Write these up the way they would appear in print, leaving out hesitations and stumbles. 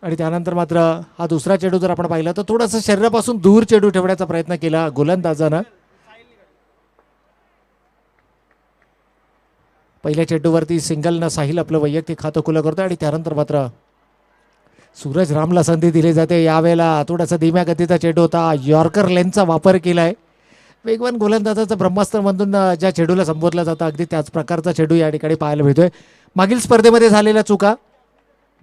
आणि त्यानंतर मात्र हा दुसरा चेंडू जर आपण पाहिला तर थोडासा शरीरापासून दूर चेंडू ठेवण्याचा प्रयत्न केला गोलंदाजानं. पहिल्या चेंडूवरती सिंगल न साहिल आपलं वैयक्तिक खातं खुलं करतोय आणि त्यानंतर मात्र सूरज रामला संधी दिली जाते. यावेळेला थोडासा धीम्या गतीचा चेंडू होता, यॉर्कर लेनचा वापर केलाय. वेगवान गोलंदाजाचं ब्रह्मास्त्र म्हणून ज्या चेंडूला संबोधलं जातं अगदी त्याच प्रकारचा चेंडू या ठिकाणी पाहायला मिळतोय. मागील स्पर्धेमध्ये झालेल्या चुका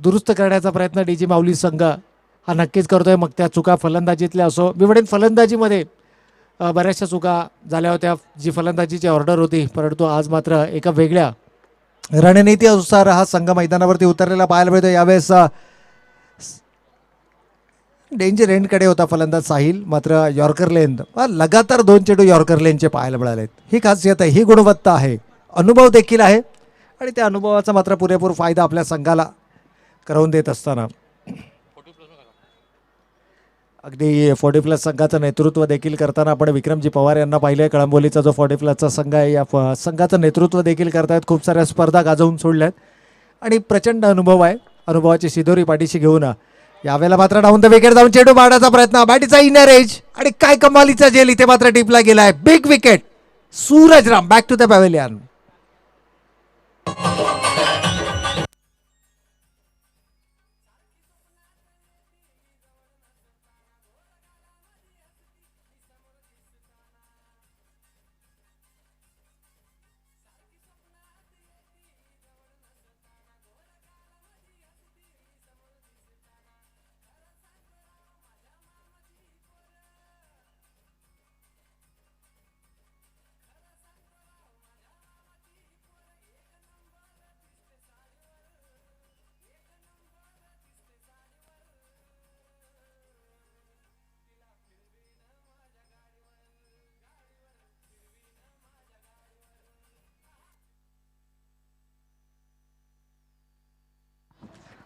दुरुस्त करण्याचा प्रयत्न डीजी माऊली संघ हा नक्कीच करतोय. मग त्या चुका फलंदाजीतल्या असो, मी म्हणेन फलंदाजीमध्ये बऱ्याचशा चुका झाल्या होत्या जी फलंदाजीची ऑर्डर होती, परंतु आज मात्र एका वेगळ्या रणनीतीनुसार हा संघ मैदानावरती उतरलेला पाहायला मिळतो. यावेळेस डेंजर एंडकडे होता फलंदाज साहिल, मात्र यॉर्कर लेन लगातार 2 चेंडू यॉर्कर लेनचे पाहायला मिळालेत. ही खासियत आहे, ही गुणवत्ता आहे, अनुभव देखील आहे आणि त्या अनुभवाचा मात्र पुरेपूर फायदा आपल्या संघाला करून देत असताना अगदी 40+ संघाचं नेतृत्व देखील करताना आपण विक्रमजी पवार यांना पाहिलं. कळंबोलीचा जो 40+चा संघ आहे या संघाचं नेतृत्व देखील करतायत. खूप साऱ्या स्पर्धा गाजवून सोडल्यात आणि प्रचंड अनुभव आहे. अनुभवाची शिदोरी पाठीशी घेऊन यावेळेला मात्र डाऊन द विकेट जाऊन चेंडू मारण्याचा प्रयत्न, बॅटीचा इनर एज आणि काय कमालीचा झेल इथे मात्र टिपला गेलाय. Big wicket, Suraj Ram back to the pavilion.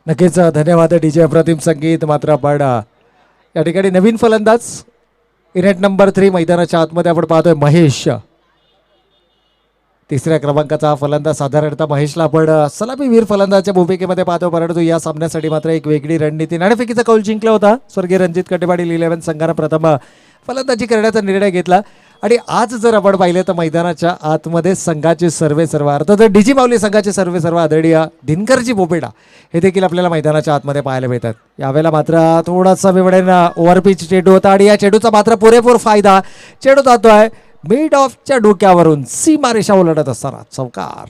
नक्कीच धन्यवाद डीजे अप्रतिम संगीत. मात्र आपण या ठिकाणी नवीन फलंदाज इनेट नंबर 3 मैदानाच्या आतमध्ये आपण पाहतोय महेश. 3ऱ्या क्रमांकाचा फलंदाज. साधारणतः महेशला आपण सलामीवीर फलंदाजाच्या भूमिकेमध्ये पाहतो, परंतु या सामन्यासाठी मात्र एक वेगळी रणनीती नाणेफेकीचा कौल जिंकला होता. स्वर्गीय रणजित कटेपाटील 11 संघानं प्रथम फलंदाजी करण्याचा निर्णय घेतला आणि आज जर आपण पाहिलं तर मैदानाच्या आतमध्ये संघाचे सर्व अर्थात डीजी माऊली संघाचे सर्व आदरणीय दिनकरजी बोपेडा हे देखील आपल्याला मैदानाच्या आतमध्ये पाहायला मिळतात. यावेळेला मात्र थोडासा विवडेन ओव्हरपिच चेंडू होता आणि या चेंडूचा मात्र पुरेपूर फायदा. चेंडू जातोय मिड ऑफच्या डोक्यावरून, सीमारेषा ओलांडत असताना चौकार.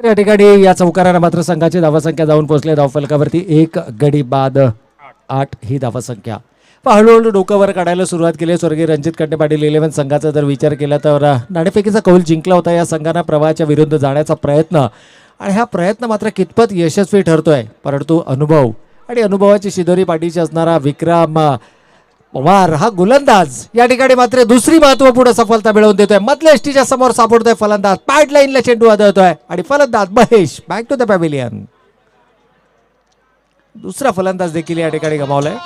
या ठिकाणी या चौकारानं मात्र संघाची धावसंख्या जाऊन पोहोचले धावफलकावरती 1 गडी बाद 8 ही धावसंख्या. हळूहळू डोकं वर काढायला सुरुवात केली स्वर्गीय रणजित कंटे पाटील 11 संघाचा जर विचार केला तर नाणेफेकीचा कौल जिंकला होता. या संघानं प्रवाहाच्या विरुद्ध जाण्याचा प्रयत्न आणि हा प्रयत्न मात्र कितपत यशस्वी ठरतोय, परंतु अनुभव आणि अनुभवाची शिदोरी पाठीशी असणारा विक्रम पवार हा गोलंदाज या ठिकाणी मात्र दुसरी महत्वपूर्ण सफलता मिळवून देतोय. मधल्या एसटीच्या समोर सापडतोय फलंदाज, पॅड लाईनला चेंडू आदळतोय आणि फलंदाज Mahesh back to the pavilion. दुसरा फलंदाज देखील या ठिकाणी गमावलाय.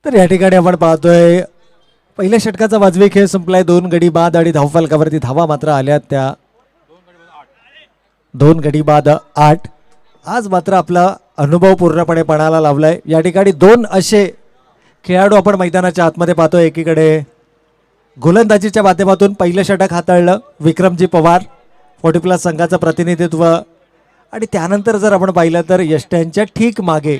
तर या ठिकाणी आपण पाहतोय पहिल्या षटकाचा वाजवी खेळ संपलाय. 2 गडी बाद आणि धावफलकावरती धावा मात्र आल्या त्या 2 गडी बाद 8. आज मात्र आपला अनुभव पूर्णपणे पणाला लावलाय. या ठिकाणी 2 असे खेळाडू आपण मैदानाच्या आतमध्ये पाहतोय. एकीकडे गोलंदाजीच्या माध्यमातून पहिलं षटक हाताळलं विक्रमजी पवार 40+ संघाचं प्रतिनिधित्व, आणि त्यानंतर जर आपण पाहिलं तर यष्ट्यांच्या ठीक मागे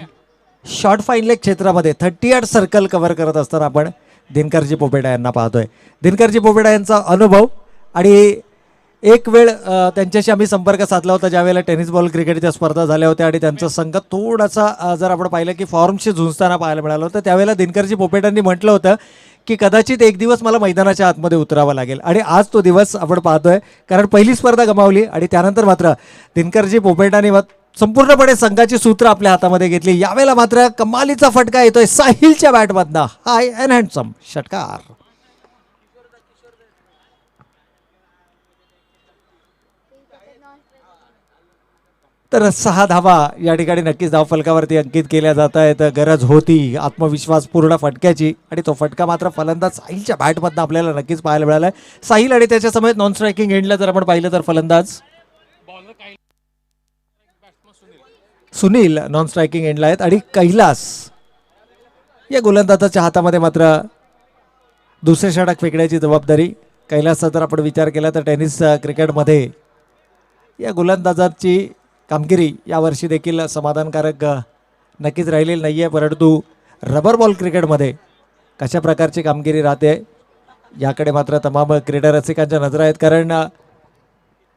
शॉर्ट फाईन लेग क्षेत्रामध्ये 38 सर्कल कव्हर करत असताना आपण दिनकरजी पोपेडा यांना पाहतोय. दिनकरजी पोपेडा यांचा अनुभव, आणि एक वेळ त्यांच्याशी आम्ही संपर्क साधला होता ज्यावेळेला टेनिस बॉल क्रिकेटच्या स्पर्धा झाल्या होत्या, आणि त्यांचा संघ थोडासा जर आपण पाहिलं की फॉर्मशी झुंजताना पाहायला मिळालं होतं. त्यावेळेला दिनकरजी पोपेटांनी म्हटलं होतं की कदाचित एक दिवस मला मैदानाच्या आतमध्ये उतरावं लागेल, आणि आज तो दिवस आपण पाहतोय. कारण पहिली स्पर्धा गमावली आणि त्यानंतर मात्र दिनकरजी पोपेटांनी संपूर्णपणे संघाची सूत्र आपल्या हातामध्ये घेतली. यावेळेला मात्र कमालीचा फटका येतोय साहिलच्या बॅटमधनं. हाय अँड हँडसम षटकार. तर 6 धावा या ठिकाणी नक्कीच धावफलकावरती अंकित केल्या जात आहेत. गरज होती आत्मविश्वास पूर्ण फटक्याची, आणि तो फटका मात्र फलंदाज साहिलच्या बॅटमधनं आपल्याला नक्कीच पाहायला मिळाला आहे. साहिल आणि त्याच्या समेत नॉन स्ट्रायकिंग एंडला जर आपण पाहिलं तर फलंदाज सुनील नॉन स्ट्रायकिंग एंडला आहेत, आणि कैलास या गोलंदाजाच्या हातामध्ये मात्र दुसरे षटक फेकण्याची जबाबदारी. कैलासचा जर आपण विचार केला तर टेनिस क्रिकेटमध्ये या गोलंदाजाची कामगिरी यावर्षी देखील समाधानकारक नक्कीच राहिलेली नाही आहे, परंतु रबर बॉल क्रिकेटमध्ये कशा प्रकारची कामगिरी राहते याकडे मात्र तमाम क्रीडा रसिकांच्या नजर आहेत. कारण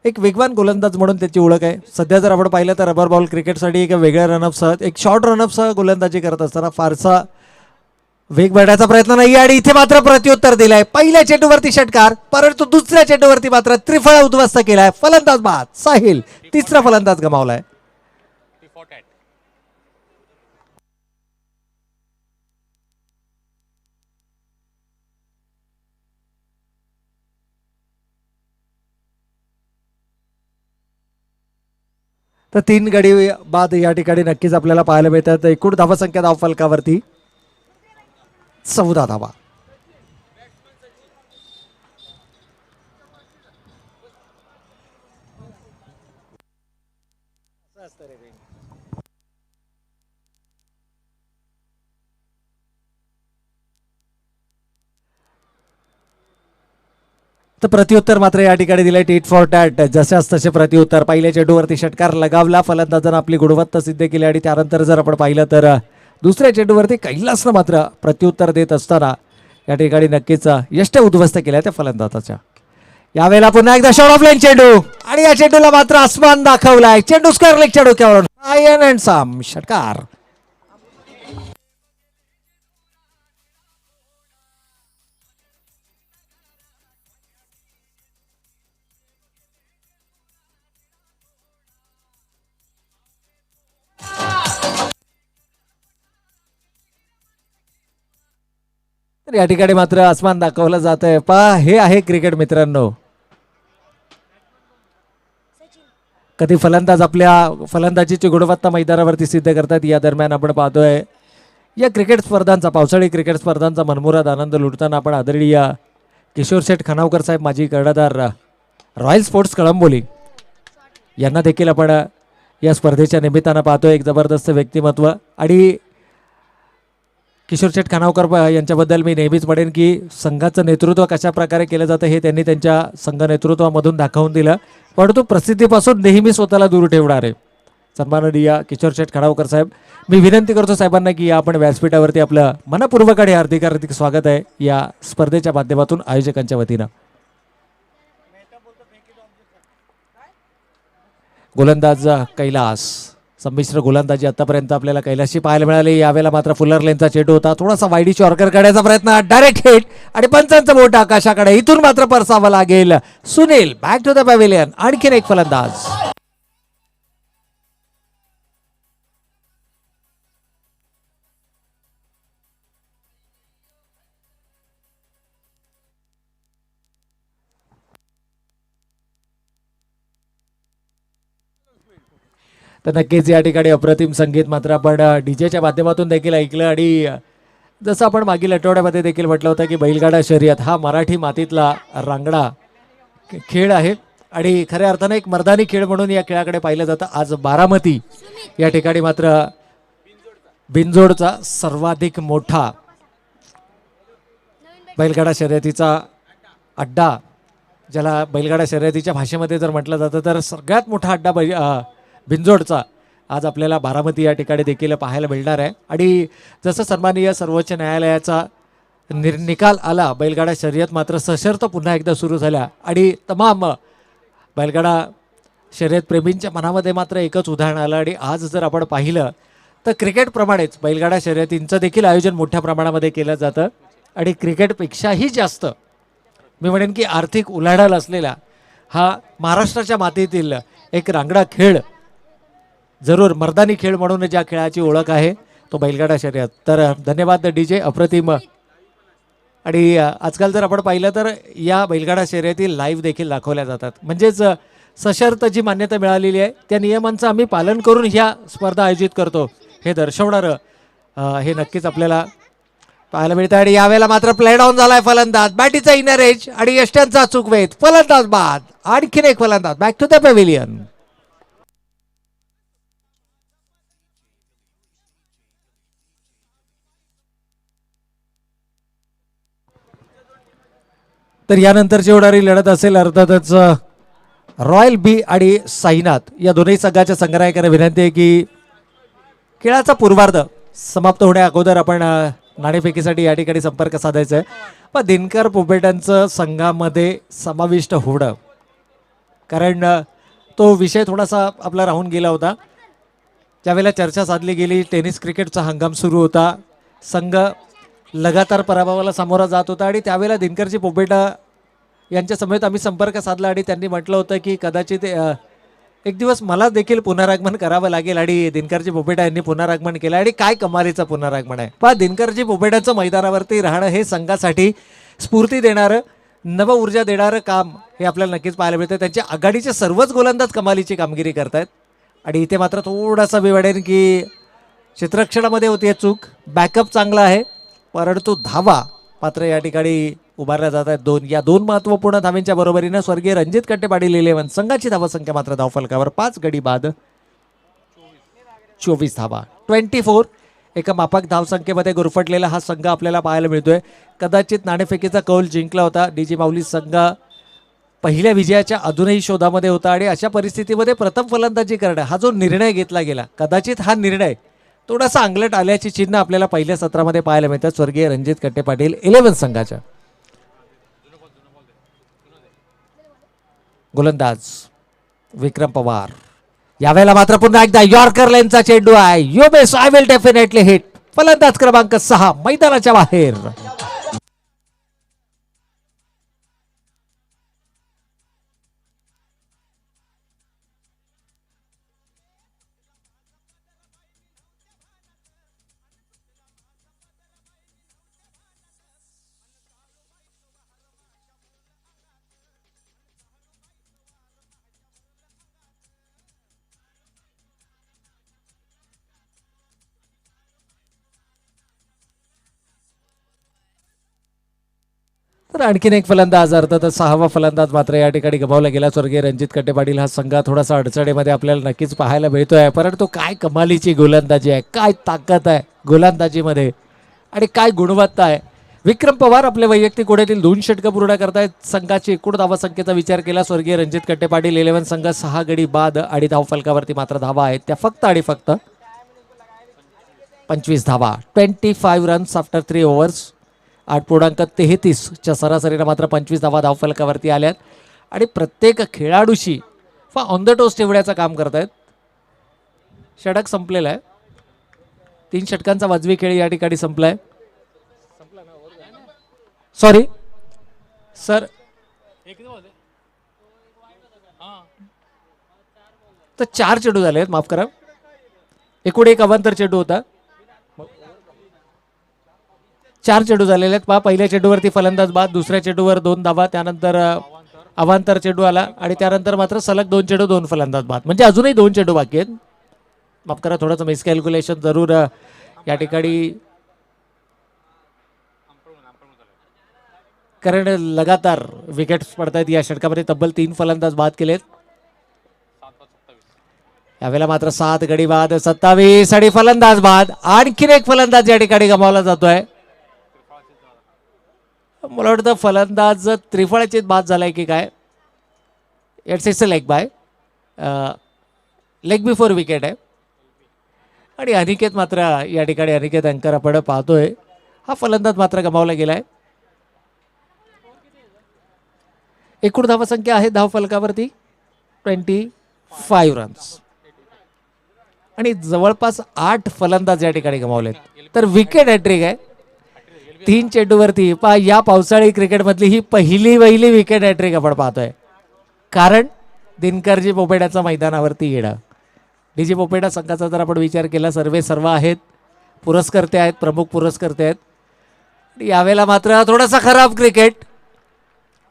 एक वेगवान गोलंदाज म्हणून त्याची ओळख आहे. सध्या जर आपण पाहिलं तर रबर बॉल क्रिकेटसाठी एक वेगळ्या रनअपसह एक शॉर्ट रनअपसह गोलंदाजी करत असताना फारसा वेग वाढण्याचा प्रयत्न नाही, आणि इथे मात्र प्रत्युत्तर दिलाय. पहिल्या चेंडूवरती षटकार, परंतु दुसऱ्या चेंडूवरती मात्र त्रिफळा उद्ध्वस्त केलाय. फलंदाज बाद साहिल, तिसरा फलंदाज गमावलाय. तर 3 गडी बाद या ठिकाणी नक्कीच आपल्याला पाहायला मिळतात. एकूण धावसंख्या धावफलकावरती 14 धावा. तर प्रत्युत्तर मात्र या ठिकाणी दिलंय टीट फॉर टॅट. जशाच तसे प्रत्युत्तर. पहिल्या चेंडूवरती षटकार लगावला, फलंदाजानं आपली गुणवत्ता सिद्ध केली, आणि त्यानंतर जर आपण पाहिलं तर दुसऱ्या चेंडूवरती कैलासनं मात्र प्रत्युत्तर देत असताना या ठिकाणी नक्कीच यष्ट उद्ध्वस्त केल्या त्या फलंदाजाच्या. यावेळेला पुन्हा एकदा शॉर्ट ऑफ लाईन चेंडू, आणि या चेंडूला मात्र आसमान दाखवलाय. चेंडू स्क्वेअर लेगच्या डोक्यावरून आयन अँड साम षटकार. तर या ठिकाणी मात्र आसमान दाखवलं जात आहे. पहा, हे आहे क्रिकेट मित्रांनो. कधी फलंदाज आपल्या फलंदाजीची गुणवत्ता मैदानावरती सिद्ध करतात. या दरम्यान आपण पाहतोय या क्रिकेट स्पर्धांचा, पावसाळी क्रिकेट स्पर्धांचा मनमुराद आनंद लुटताना आपण आदरणीय किशोर शेठ खानावकर साहेब, माजी कर्णधार रॉयल स्पोर्ट्स कळंबोली यांना देखील आपण या स्पर्धेच्या निमित्तानं पाहतोय. एक जबरदस्त व्यक्तिमत्व, आणि किशोर शेठ खानावकर यांच्याबद्दल मी नेहमीच म्हणेन की संघाचं नेतृत्व कशा प्रकारे केलं जातं हे त्यांनी त्यांच्या संघ नेतृत्वामधून दाखवून दिलं, परंतु प्रसिद्धीपासून नेहमी स्वतःला दूर ठेवणार आहे. सन्माननीय किशोर शेठ खानावकर साहेब, मी विनंती करतो साहेबांना की आपण व्यासपीठावरती आपलं मनपूर्वक आणि हार्दिक हार्दिक स्वागत आहे या स्पर्धेच्या माध्यमातून आयोजकांच्या वतीनं. गोलंदाज कैलास, संमिश्र गोलंदाजी आतापर्यंत आपल्याला कैलासची पाहायला मिळाली. यावेळेला मात्र फुलर लेनचा चेंडू होता, थोडासा वाईडी शॉर्कर काढायचा प्रयत्न, डायरेक्ट हिट, आणि पंचांचं बोट आकाशाकडे. इथून मात्र परसावं लागेल. Sunil back to the pavilion. आणखीन एक फलंदाज. तर नक्कीच या ठिकाणी अप्रतिम संगीत मात्र आपण डीजेच्या माध्यमातून देखील ऐकलं, आणि जसं आपण मागील आठवड्यामध्ये देखील म्हटलं होतं की बैलगाडा शर्यत हा मराठी मातीतला रांगडा खेळ आहे, आणि खऱ्या अर्थानं एक मर्दानी खेळ म्हणून या खेळाकडे पाहिलं जातं. आज बारामती या ठिकाणी मात्र बिनजोडचा सर्वाधिक मोठा बैलगाडा शर्यतीचा अड्डा, ज्याला बैलगाडा शर्यतीच्या भाषेमध्ये जर म्हटलं जातं तर सगळ्यात मोठा अड्डा बिनजोडचा आज आपल्याला बारामती या ठिकाणी देखील पाहायला मिळणार आहे. आणि जसं सन्माननीय सर्वोच्च न्यायालयाचा निकाल आला, बैलगाडा शर्यत मात्र सशर्त पुन्हा एकदा सुरू झाल्या आणि तमाम बैलगाडा शर्यत प्रेमींच्या मनामध्ये मात्र एकच उदाहरण आलं. आणि आज जर आपण पाहिलं तर क्रिकेटप्रमाणेच बैलगाडा शर्यतींचं देखील आयोजन मोठ्या प्रमाणामध्ये केलं जातं. आणि क्रिकेटपेक्षाही जास्त मी म्हणेन की आर्थिक उलाढाल असलेला हा महाराष्ट्राच्या मातीतील एक रांगडा खेळ, जरूर मर्दानी खेळ म्हणून ज्या खेळाची ओळख आहे तो बैलगाडा शर्यत. तर धन्यवाद DJ, अप्रतिम. आणि आजकाल जर आपण पाहिलं तर या बैलगाडा शर्यती लाईव्ह देखील दाखवल्या जातात. म्हणजेच सशर्त जी मान्यता मिळालेली आहे त्या नियमांचं आम्ही पालन करून ह्या स्पर्धा आयोजित करतो हे दर्शवणारं हे नक्कीच आपल्याला पाहायला मिळतं. आणि यावेळेला मात्र प्ले डाऊन झालाय फलंदाज, बॅटीचा इनर एज आणि यष्ट्यांचा अचूक वेध, फलंदाज बाद, आणखीन एक फलंदाज, बॅक टू द पॅव्हिलियन. तर यानंतरची होणारी लढत असेल अर्थातच रॉयल बी आणि साईनाथ या दोन्ही संघाच्या संग्राहकांना विनंती आहे की खेळाचा पूर्वार्ध समाप्त होण्या अगोदर आपण नाणेफेकीसाठी या ठिकाणी संपर्क साधायचा आहे. पण दिनकर पोपेटांचं संघामध्ये समाविष्ट होणं, कारण तो विषय थोडासा आपला राहून गेला होता. ज्यावेळेला चर्चा साधली गेली, टेनिस क्रिकेटचा हंगाम सुरू होता, संघ लगातार पराभवाला सामोरा जात होता आणि त्यावेळेला दिनकरजी पोपेटा यांच्या समेत आम्ही संपर्क साधला आणि त्यांनी म्हटलं होतं की कदाचित एक दिवस मला देखील पुनरागमन करावं लागेल. आणि दिनकरजी पोपेटा यांनी पुनरागमन केलं आणि काय कमालीचं पुनरागमन आहे. पण दिनकरजी पोपेटाचं मैदानावरती राहणं हे संघासाठी स्फूर्ती देणारं, नव ऊर्जा देणारं काम हे आपल्याला नक्कीच पाहायला मिळतं. त्यांच्या आघाडीचे सर्वच गोलंदाज कमालीची कामगिरी करतायत. आणि इथे मात्र थोडासा मी वाटेन की क्षेत्ररक्षणामध्ये होती चूक, बॅकअप चांगला आहे परंतु धावा मात्र या ठिकाणी उभारल्या जात आहेत दोन. या दोन महत्त्वपूर्ण धाव्यांच्या बरोबरीनं स्वर्गीय रणजित कट्टे पाटील 11 संघाची धावसंख्या मात्र धावफलकावर 5 गडी बाद 24 धावा 24. एका माफक धावसंख्येमध्ये गुरफटलेला हा संघ आपल्याला पाहायला मिळतोय. कदाचित नाणेफेकीचा कौल जिंकला होता. DJ माऊली संघ पहिल्या विजयाच्या अजूनही शोधामध्ये होता आणि अशा परिस्थितीमध्ये प्रथम फलंदाजी करणं हा जो निर्णय घेतला गेला, कदाचित हा निर्णय थोडासा अंगलट आल्याची चिन्ह आपल्याला पहिल्या सत्रामध्ये पाहायला मिळतात स्वर्गीय रणजित कट्टे पाटील 11 संघाच्या. गोलंदाज विक्रम पवार, यावेळेला मात्र पुन्हा एकदा यॉर्कर लेनचा चेंडू आहे. You base I will definitely hit, फलंदाज क्रमांक 6 मैदानाच्या बाहेर. तर आणखीन एक फलंदाज, अर्थातच 6वा फलंदाज मात्र या ठिकाणी गमावला गेला. स्वर्गीय रणजित कट्टे पाटील हा संघ थोडासा अडचणीमध्ये आपल्याला नक्कीच पाहायला मिळतोय, परंतु काय कमालीची गोलंदाजी आहे, काय ताकद आहे गोलंदाजीमध्ये आणि काय गुणवत्ता आहे. विक्रम पवार आपल्या वैयक्तिक ओढ्यातील 2 षटकं पूर्ण करतायत. संघाची एकूण धावसंख्येचा विचार केला स्वर्गीय रणजित कट्टे पाटील 11 संघ 6 गडी बाद आणि धावफलकावरती मात्र धावा आहेत त्या फक्त आणि फक्त 25 धावा 25 रन्स आफ्टर 3 ओव्हर्स. 8.33च्या सरासरीनं मात्र 25 धावा धावफलकावरती आल्यात आणि प्रत्येक खेळाडूशी ऑन द टोस ठेवण्याचं काम करतायत. षटक संपलेलं आहे. 3 षटकांचा वाजवी खेळ या ठिकाणी संपलाय. सॉरी सर, तर 4 चेंडू झाले आहेत, माफ करा. एकूण एक अवांतर चेंडू होता. 4 चेंडू झालेले आहेत. पहिल्या चेंडूवरती फलंदाज बाद, दुसऱ्या चेंडूवर 2 धावा, त्यानंतर अवांतर चेंडू आला आणि त्यानंतर मात्र सलग 2 चेंडू 2 फलंदाज बाद, म्हणजे अजूनही 2 चेंडू बाकी आहेत. माफ करा, थोडंसं मिसकॅल्क्युलेशन जरूर या ठिकाणी कारण लगातार विकेट्स पडतायत या षटकामध्ये. तब्बल 3 फलंदाज बाद केलेत. यावेळेला मात्र 7 गडी बाद, 27 आणि फलंदाज बाद. आणखीन एक फलंदाज या ठिकाणी गमावला जातोय. मला वाटतं फलंदाज त्रिफळाचीत बाद झालाय की काय. It's leg bye, leg before wicket आहे. आणि अनिकेत मात्र या ठिकाणी अनिकेत अंकर आपण पाहतोय. हा फलंदाज मात्र गमावला गेलाय. एकूण धावसंख्या आहे धाव फलकावरती 25 रन्स. आणि जवळपास 8 फलंदाज या ठिकाणी गमावलेत. तर विकेट हॅट्रिक आहे 3 चेंडूवरती. या पावसाळी क्रिकेटमधली ही पहिली विकेट हॅट्रिक आपण पाहतोय. कारण दिनकरजी पोपेटाचा मैदानावरती येणं. डीजी पोपेटा संघाचा जर आपण विचार केला सर्व आहेत, पुरस्कर्ते आहेत, प्रमुख पुरस्कर्ते आहेत. यावेळेला मात्र थोडासा खराब क्रिकेट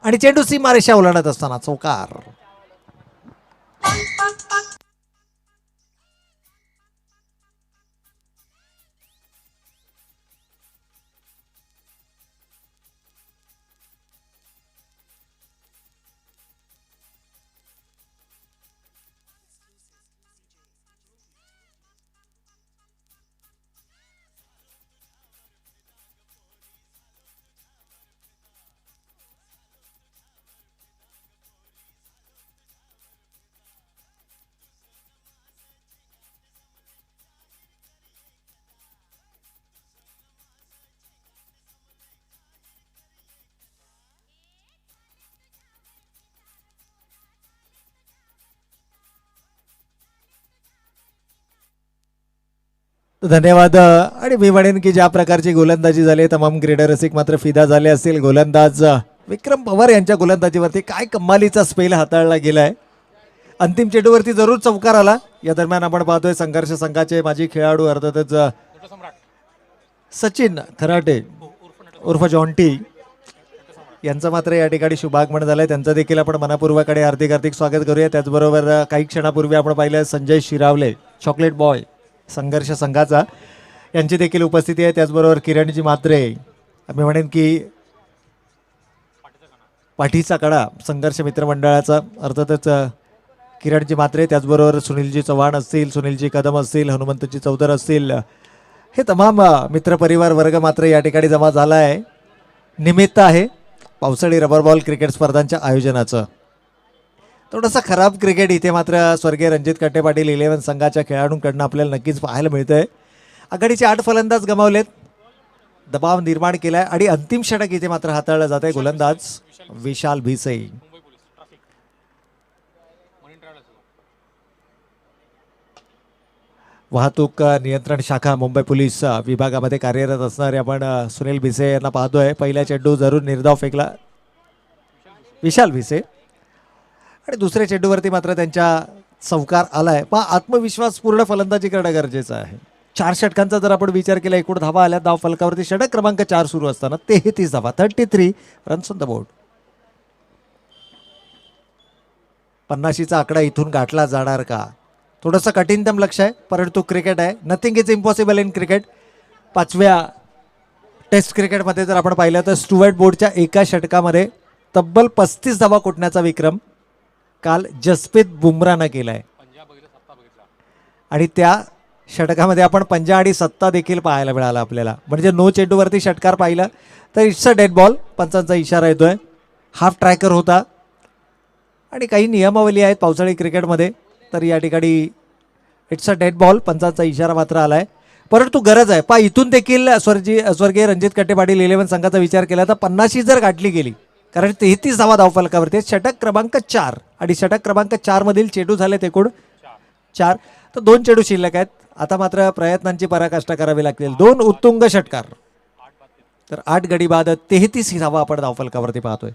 आणि चेंडू सीमारेषा ओलांडत असताना चौकार. धन्यवाद. आणि मी म्हणेन की ज्या प्रकारची गोलंदाजी झाली तमाम क्रीडा रसिक मात्र फिदा झाले असतील. गोलंदाज विक्रम पवार यांच्या गोलंदाजीवरती काय कमालीचा स्पेल हाताळला गेलाय. अंतिम चेंडूवरती जरूर चौकार आला. या दरम्यान आपण पाहतोय संघर्ष संघाचे माजी खेळाडू अर्थातच सचिन खराटे उर्फ जॉन्टी यांचं मात्र या ठिकाणी शुभागमन झालंय. त्यांचं देखील आपण मनापूर्वकडे हार्दिक स्वागत करूया. त्याचबरोबर काही क्षणापूर्वी आपण पाहिलं संजय शिरावले चॉकलेट बॉय संघर्ष संघाचा, यांची देखील उपस्थिती आहे. त्याचबरोबर किरणजी म्हात्रे, मी म्हणेन की पाठीचा कडा संघर्ष मित्रमंडळाचा अर्थातच किरणजी म्हात्रे, त्याचबरोबर सुनीलजी चव्हाण असतील, सुनीलजी कदम असतील, हनुमंतजी चौधर असतील, हे तमाम मित्रपरिवार वर्ग मात्र या ठिकाणी जमा झाला आहे. निमित्त आहे पावसाळी रबर बॉल क्रिकेट स्पर्धांच्या आयोजनाचं. थोडासा खराब क्रिकेट इथे मात्र स्वर्गीय रणजित कट्टे पाटील 11 संघाच्या खेळाडूंकडून आपल्याला नक्कीच पाहायला मिळतंय. आघाडीचे 8 फलंदाज गमावलेत, दबाव निर्माण केलाय आणि अंतिम षटक इथे मात्र हाताळलं जात आहे. गोलंदाज विशाल भिसे. वाहतूक नियंत्रण शाखा मुंबई पोलीस विभागामध्ये कार्यरत असणारे आपण सुनील भिसे यांना पाहतोय. पहिला चेंडू जरूर निर्धाव फेकला विशाल भिसे आणि दुसऱ्या चेंडूवरती मात्र त्यांच्या चौकार आलाय. पण आत्मविश्वास पूर्ण फलंदाजी करणं गरजेचं आहे. 4 षटकांचा जर आपण विचार केला, एकूण धावा आल्या धाव फलकावरती षटक क्रमांक 4 सुरू असताना 33 धावा, 33 रन्स ऑन द बोर्ड. 50चा आकडा इथून गाठला जाणार का? थोडंसं कठीणतम लक्ष आहे, परंतु क्रिकेट आहे. Nothing is impossible in cricket. 5व्या टेस्ट क्रिकेटमध्ये जर आपण पाहिलं तर स्टुअर्ट बोर्डच्या एका षटकामध्ये तब्बल 35 धावा कोटण्याचा विक्रम काल जसप्रीत बुमराहनं केलाय. आणि त्या षटकामध्ये आपण पंजा आणि सत्ता देखील पाहायला मिळाला आपल्याला. म्हणजे 9 चेंडूवरती षटकार पाहिला तर इट्स अ डेड बॉल, पंचांचा इशारा येतोय. हाफ ट्रॅकर होता आणि काही नियमावली आहेत पावसाळी क्रिकेटमध्ये, तर या ठिकाणी इट्स अ डेड बॉल, पंचांचा इशारा मात्र आलाय. परंतु गरज आहे इथून देखील स्वर्गीय रणजित कट्टे पाटील 11 संघाचा विचार केला तर 50 जर गाठली गेली, कारण 33 धावा धावफलकावरती, षटक क्रमांक 4 आणि षटक क्रमांक 4 मधील चेंडू झालेत एकूण 4, तर 2 चेंडू शिल्लक आहेत. आता मात्र प्रयत्नांची पराकाष्ठा करावी लागतील. 2 उत्तुंग षटकार, तर 8 गडी बाद, 33 धावा आपण धावफलकावरती पाहतोय.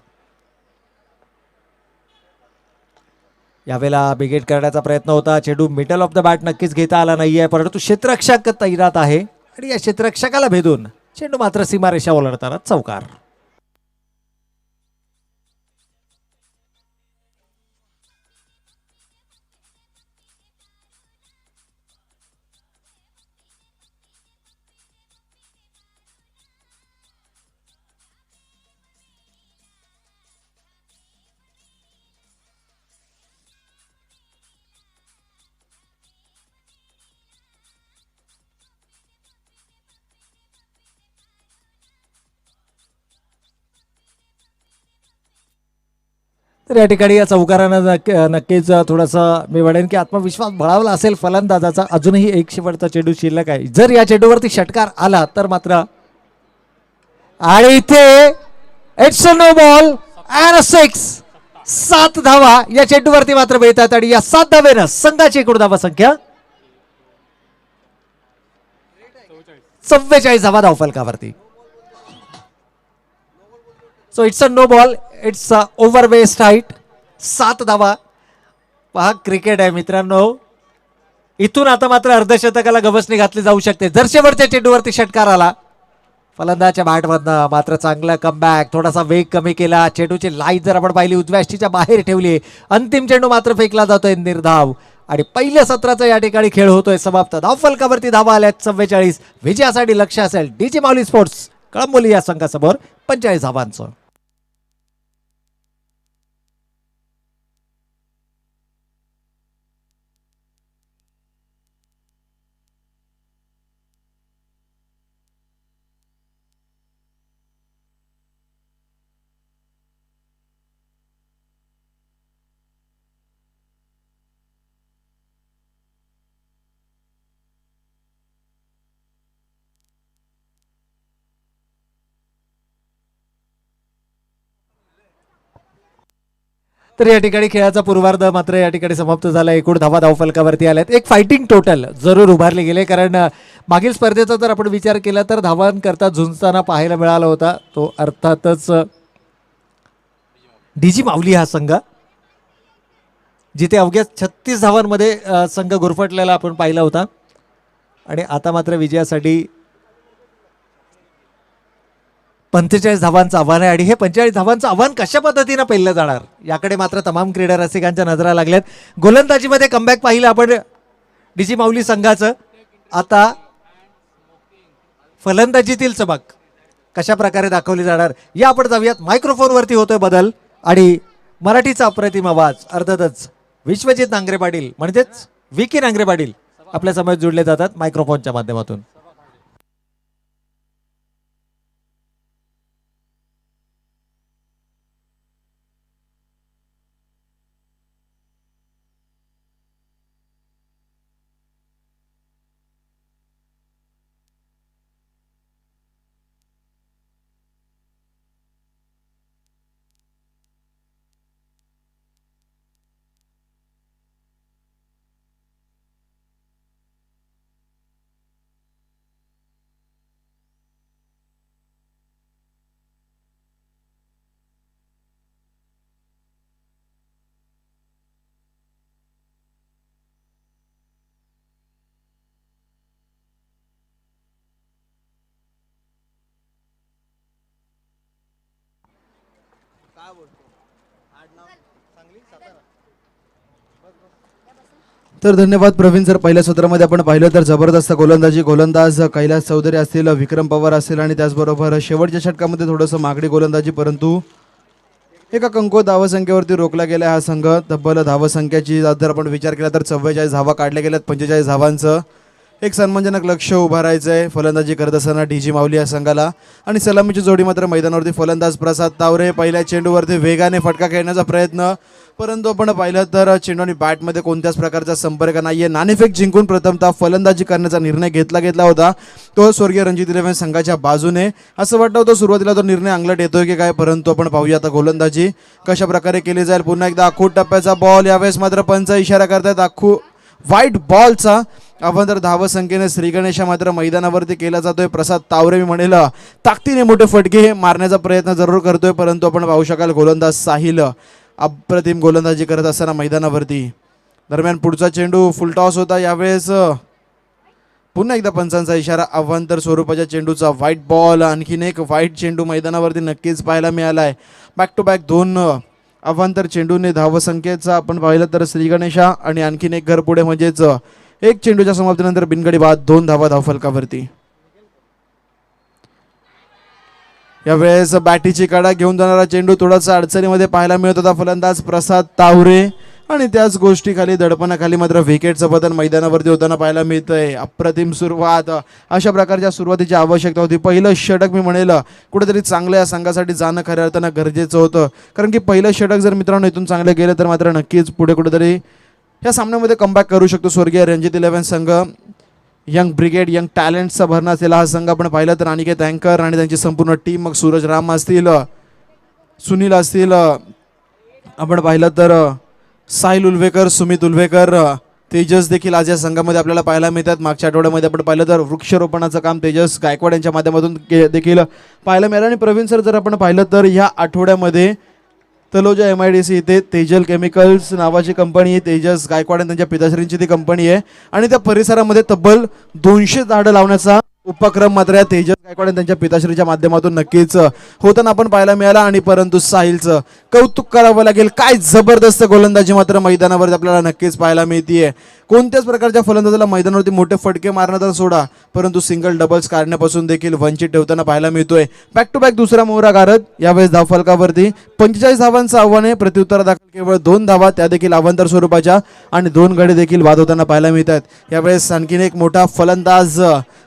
यावेळेला बिगेट करण्याचा प्रयत्न होता. चेंडू मिडल ऑफ द बॅट नक्कीच घेता आला नाहीये, परंतु क्षेत्ररक्षक तैनात आहे आणि या क्षेत्ररक्षकाला भेदून चेंडू मात्र सीमारेषा ओलांडताना चौकार. तर या ठिकाणी या चौकारानं नक्कीच थोडंसं मी म्हणेन की आत्मविश्वास बळावला असेल फलंदाजाचा. अजूनही एक शेवटचा चेंडू शिल्लक आहे. जर या चेंडूवरती षटकार आला तर मात्र आणि इथे it's a no ball and a 6. 7 धावा या चेंडूवरती मात्र मिळतात आणि या 7 धावेनं संघाची एकूण धावा संख्या 44 धावा धावफलकावरती. So it's a no ball, it's over waist height. 7 धावा. पहा क्रिकेट आहे मित्रांनो. इथून आता मात्र अर्धशतकाला गवसणी घातली जाऊ शकते जर शेवटच्या चेंडूवरती षटकार आला. फलंदाच्या बॅटमधनं मात्र चांगला कमबॅक. थोडासा वेग कमी केला. चेंडूची लाईन जर आपण पाहिली उजव्या यष्टीच्या बाहेर ठेवली. अंतिम चेंडू मात्र फेकला जातोय निर्धाव आणि पहिल्या सत्राचा या ठिकाणी खेळ होतोय समाप्त. धावफलकावरती धावा आल्यात 44. विजयासाठी लक्ष असेल डीजे माऊली स्पोर्ट्स कळंबोली या संघासमोर 45 धावांचं. तर या ठिकाणी खेळाचा पूर्वार्ध मात्र या ठिकाणी समाप्त झाला. एकूण धावा धावफलकावरती आल्यात. एक फायटिंग टोटल जरूर उभारले गेले कारण मागील स्पर्धेचा जर आपण विचार केला तर धावांकरता झुंजताना पाहायला मिळाला होता तो अर्थातच डीजी माऊली हा संघ, जिथे अवघ्या 36 धावांमध्ये संघ गुरफटलेला आपण पाहिला होता. आणि आता मात्र विजयासाठी 45 धावांचं आव्हान आहे आणि हे 45 धावांचं आव्हान कशा पद्धतीनं पेललं जाणार याकडे मात्र तमाम क्रीडा रसिकांच्या नजरा लागल्यात. गोलंदाजीमध्ये कमबॅक पाहिलं आपण डीजी माऊली संघाचं. आता फलंदाजीतील चमक कशा प्रकारे दाखवली जाणार या आपण जाऊयात. मायक्रोफोनवरती होतोय बदल आणि मराठीचा अप्रतिम आवाज अर्थातच विश्वजित नांगरे पाटील म्हणजेच विकी नांगरे पाटील आपल्या समोर जोडले जातात मायक्रोफोनच्या माध्यमातून. तर धन्यवाद प्रवीण सर. पहिल्या सत्रामध्ये आपण पाहिलं तर जबरदस्त गोलंदाज कैलास चौधरी असतील, विक्रम पवार असतील आणि त्याचबरोबर शेवटच्या षटकामध्ये थोडंसं मागडी गोलंदाजी, परंतु एका कंको धावसंख्येवरती रोखला गेला हा संघ. तब्बल धावसंख्येची जर आपण विचार केला तर 44 धावा काढल्या गेल्यात. 45 धावांचं एक सन्मानजनक लक्ष उभारायचं आहे फलंदाजी करत असताना डीजी माऊली या संघाला. आणि सलामीची जोडी मात्र मैदानावरती फलंदाज प्रसाद तावरे. पहिल्या चेंडूवरती वेगाने फटका खेळण्याचा प्रयत्न, परंतु आपण पाहिलं तर चेंडू आणि बॅटमध्ये कोणत्याच प्रकारचा संपर्क नाहीये. नाणेफेक जिंकून प्रथमतः फलंदाजी करण्याचा निर्णय घेतला होता तो स्वर्गीय रणजित 11 संघाच्या बाजूने. असं वाटतं होतं सुरुवातीला तो निर्णय अंगलट येतोय की काय, परंतु आपण पाहूया आता गोलंदाजी कशा प्रकारे केली जाईल. पुन्हा एकदा आखूड टप्प्याचा बॉल. यावेळेस मात्र पंच इशारा करतायत आखू व्हाईट बॉलचा. आपण तर धावसंख्येने श्रीगणेशा मात्र मैदानावरती केला जातोय. प्रसाद तावरे मी म्हणेल ताकदीने मोठे फटके मारण्याचा प्रयत्न जरूर करतोय, परंतु आपण पाहू शकाल गोलंदाज साहिल अप्रतिम गोलंदाजी करत असताना मैदानावरती. दरम्यान पुढचा चेंडू फुलटॉस होता. यावेळेस पुन्हा एकदा पंचांचा इशारा. अवांतर स्वरूपाच्या चेंडूचा व्हाईट बॉल. आणखीन एक व्हाईट चेंडू मैदानावरती नक्कीच पाहायला मिळालाय. बॅक टू बॅक 2 अवांतर चेंडूने धावसंख्येचा आपण पाहिलं तर श्रीगणेशा आणि आणखीन एक घर पुढे म्हणजेच एक चेंडूच्या समाप्तीनंतर बिनगडी बाद 2 धावा धावफलकावरती. यावेळेस बॅटीची कडा घेऊन जाणारा चेंडू थोडासा अडचणीमध्ये पाहायला मिळत होता. फलंदाज प्रसाद तावरे आणि त्याच गोष्टी खाली दडपणाखाली मात्र विकेटचं पतन मैदानावरती होताना पाहायला मिळतंय. अप्रतिम सुरुवात, अशा प्रकारच्या सुरुवातीची आवश्यकता होती. पहिलं षटक मी म्हणेल कुठेतरी चांगलं या संघासाठी जाणं खऱ्या अर्थानं गरजेचं होतं, कारण की पहिलं षटक जर मित्रांनो इथून चांगलं गेलं तर मात्र नक्कीच पुढे कुठेतरी या सामन्यामध्ये कमबॅक करू शकतो स्वर्गीय रणजित 11 संघ. यंग ब्रिगेड, यंग टॅलेंटचा भरणा असलेला हा संघ आपण पाहिलं तर अनिकेत अँकर आणि त्यांची संपूर्ण टीम, मग सूरज राम असतील, सुनील असतील, आपण पाहिलं तर साहिल उल्वेकर, सुमित उल्वेकर, तेजस देखील आज या संघामध्ये आपल्याला पाहायला मिळतात. मागच्या आठवड्यामध्ये आपण पाहिलं तर वृक्षारोपणाचं काम तेजस गायकवाड यांच्या माध्यमातून देखील पाहायला मिळालं. आणि प्रवीण सर जर आपण पाहिलं तर ह्या आठवड्यामध्ये तलोजा MIDC इथे तेजल केमिकल्स नावाची कंपनी आहे, तेजस गायकवाड आणि त्यांच्या पिताश्रींची ती कंपनी आहे, आणि त्या परिसरामध्ये तब्बल 200 झाडं लावण्याचा उपक्रम मात्र या तेजस गायकवाड आणि त्यांच्या पिताश्रीच्या माध्यमातून नक्कीच होताना आपण पाहायला मिळाला. आणि परंतु साहिलचं कौतुक करावं लागेल, काय जबरदस्त गोलंदाजी मात्र मैदानावर आपल्याला नक्कीच पाहायला मिळतीये. कोणत्याच प्रकारच्या फलंदाजाला मैदानावरती मोठे फटके मारणं तर सोडा, परंतु सिंगल डबल्स काढण्यापासून देखील वंचित ठेवताना पाहायला मिळतोय. बॅक टू बॅक दुसरा मोहरा गारद, यावेळेस धावफलकावरती 45 धावांचं आव्हान आहे. प्रत्युत्तर दाखल केवळ 2 धावा, त्या देखील अवांतर स्वरूपाच्या, आणि 2 गडी देखील बाद होताना पाहायला मिळतात. यावेळेस आणखीन एक मोठा फलंदाज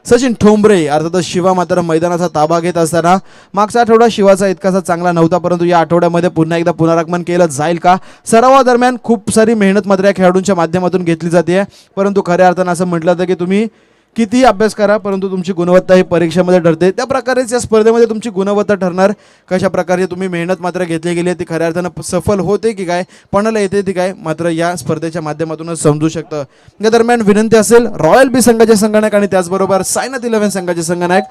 सचिन ठोंबरे, अर्थातच शिवा मात्र मैदानाचा ताबा घेत असताना मागचा आठवडा शिवाचा इतकासा चांगला नव्हता, परंतु या आठवड्यामध्ये पुन्हा एकदा पुनरागमन केलं जाईल का? सरावादरम्यान खूप सारी मेहनत मात्र या खेळाडूंच्या माध्यमातून घेतली जाते, परंतु खऱ्या अर्थानं असं म्हटलं जातं की तुम्ही किती अभ्यास करा, परंतु तुमची गुणवत्ता ही परीक्षेमध्ये ठरते. त्या प्रकारेच या स्पर्धेमध्ये तुमची गुणवत्ता ठरणार, कशा प्रकारे तुम्ही मेहनत मात्र घेतली गेली ती खऱ्या अर्थानं सफल होते की काय, पणाला येते ती काय, मात्र या स्पर्धेच्या माध्यमातूनच समजू शकतं. या दरम्यान विनंती असेल रॉयल बी संघाचे संघनायक आणि त्याचबरोबर सायनाथ 11 संघाचे संघनायक,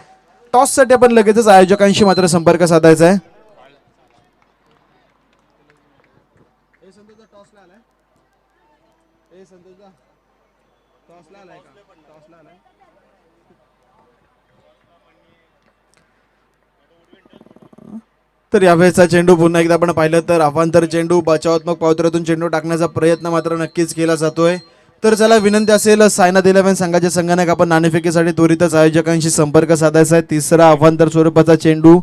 टॉससाठी आपण लगेचच आयोजकांशी मात्र संपर्क साधायचा आहे. तर यावेळेचा चेंडू पुन्हा एकदा आपण पाहिलं तर अवांतर चेंडू, बचावात्मक पावत्र्यातून चेंडू टाकण्याचा प्रयत्न मात्र नक्कीच केला जातोय. तर चला विनंती असेल सायनाथ 11 संघाचे संघनायक आपण नाणेफेकीसाठी त्वरितच आयोजकांशी संपर्क साधायचा आहे. तिसरा अवांतर स्वरूपाचा चेंडू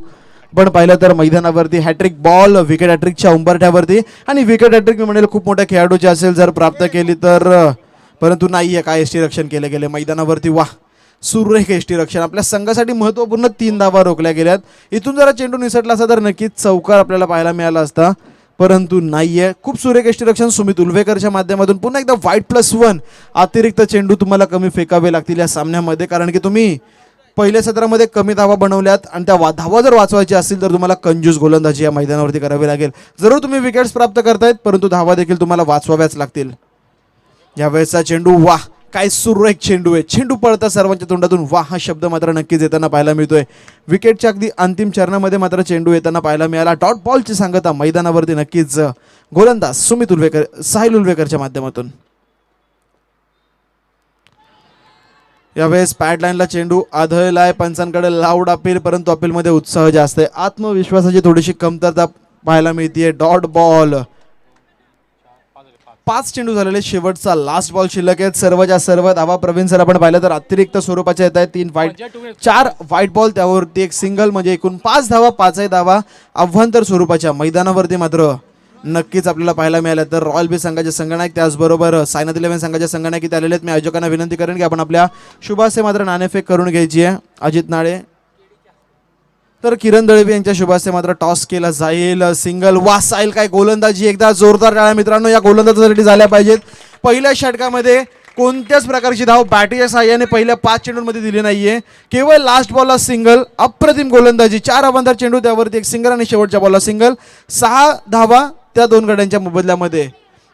पण पाहिलं तर मैदानावरती हॅट्रिक बॉल, विकेट हॅट्रिकच्या उंबरठ्यावरती, आणि विकेट हॅट्रिक मी म्हणेल खूप मोठ्या खेळाडूची असेल जर प्राप्त केली तर, परंतु नाहीये. काय यष्टीरक्षण केले गेले मैदानावरती, वाह सुरेख यष्टीरक्षण. आपल्या संघासाठी महत्त्वपूर्ण 3 धावा रोखल्या गेल्यात. इथून जरा चेंडू निसटला असता तर नक्कीच चौकार आपल्याला पाहायला मिळाला असता, परंतु नाहीये. खूप सुरेख यष्टीरक्षण सुमित उल्वेकरच्या माध्यमातून. पुन्हा एकदा वाईट +1 अतिरिक्त चेंडू तुम्हाला कमी फेकावे लागतील या सामन्यामध्ये, कारण की तुम्ही पहिल्या सत्रामध्ये कमी धावा बनवल्यात आणि त्या धावा जर वाचवायची असतील तर तुम्हाला कंजूस गोलंदाजी या मैदानावरती करावी लागेल. जरूर तुम्ही विकेट्स प्राप्त करतायत, परंतु धावा देखील तुम्हाला वाचवाव्याच लागतील. यावेळेचा चेंडू, वाह काय सुरेख चेंडू आहे. चेंडू पळता सर्वांच्या तोंडातून वाह हा शब्द मात्र नक्कीच येताना पाहायला मिळतोय. विकेटच्या अगदी अंतिम चरणामध्ये मात्र चेंडू येताना पाहायला मिळाला. डॉट बॉलची सांगता मैदानावरती नक्कीच गोलंदाज सुमित उल्वेकर, साहिल उल्वेकरच्या माध्यमातून. यावेळेस पॅड लाईनला चेंडू आदळलाय, पंचांकडे लाऊड अपील, परंतु अपीलमध्ये उत्साह जास्त आहे. आत्मविश्वासाची थोडीशी कमतरता पाहायला मिळते. डॉट बॉल, 5 चेंडू झालेले, शेवटचा लास्ट बॉल शिल्लक आहेत. सर्वच्या सर्व धावा प्रवीण सर आपण पाहिलं तर अतिरिक्त स्वरूपाच्या येत आहेत. 4 व्हाईट बॉल, त्यावरती एक सिंगल, म्हणजे एकूण 5 धावा, 5ही धावा अभ्यंतर स्वरूपाच्या मैदानावरती मात्र नक्कीच आपल्याला पाहायला मिळाल्या. तर रॉयल बी संघाचे संघनायक त्याचबरोबर सायनाथ 11 संघाचे संघनायक इथे आलेले आहेत. मी आयोजकांना विनंती करेन की आपण आपल्या शुभासे मात्र नाणेफेक करून घ्यायची आहे. अजित नाळे तर किरण दळवी यांच्या शुभासे मात्र टॉस केला जाईल. सिंगल, वासाईल काय गोलंदाजी, एकदा जोरदार टाळ्या मित्रांनो या गोलंदाजासाठी झाल्या पाहिजेत. पहिल्या षटकामध्ये कोणत्याच प्रकारची धाव बॅटीच्या साह्याने पहिल्या 5 चेंडूंमध्ये दिली नाहीये, केवळ लास्ट बॉलला सिंगल. अप्रतिम गोलंदाजी, 4 अवांतर चेंडू, त्यावरती एक सिंगल आणि शेवटच्या बॉलला सिंगल. 6 धावा त्या 2 गड्यांच्या मोबदल्यामध्ये.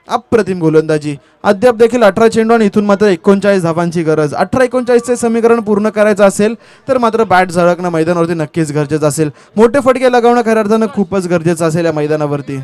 अप्रतिम गोलंदाजी. अद्याप देखील 18 चेंडू आणि इथून मात्र 39 धावांची गरज. 18-39चे समीकरण पूर्ण करायचं असेल तर मात्र बॅट झळकणं मैदानावरती नक्कीच गरजेचं असेल. मोठे फटके लगावणं खऱ्या अर्थानं खूपच गरजेचं असेल या मैदानावरती.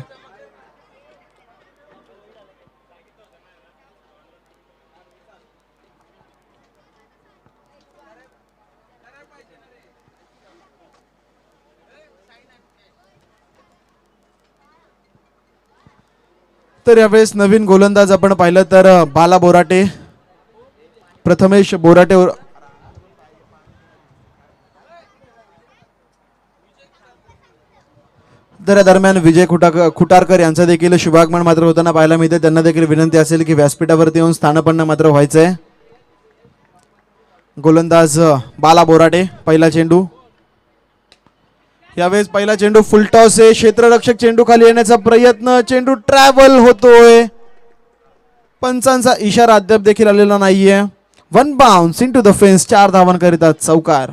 तर यावेळेस नवीन गोलंदाज आपण पाहिलं तर बाला बोराटे, प्रथमेश बोराटे तर या दरम्यान विजय खुटारकर यांचा देखील शुभागमन मात्र होताना पाहायला मिळते. त्यांना देखील विनंती असेल की व्यासपीठावरती येऊन स्थानपन्न मात्र व्हायचंय. गोलंदाज बाला बोराटे पहिला चेंडू. यावेळेस पहिला चेंडू फुलटॉस आहे. क्षेत्ररक्षक चेंडू खाली येण्याचा प्रयत्न, चेंडू ट्रॅव्हल होतोय. पंचांचा इशारा अद्याप देखील आलेला नाहीये. One bounce into the fence. 4 धावांकरिता चौकार.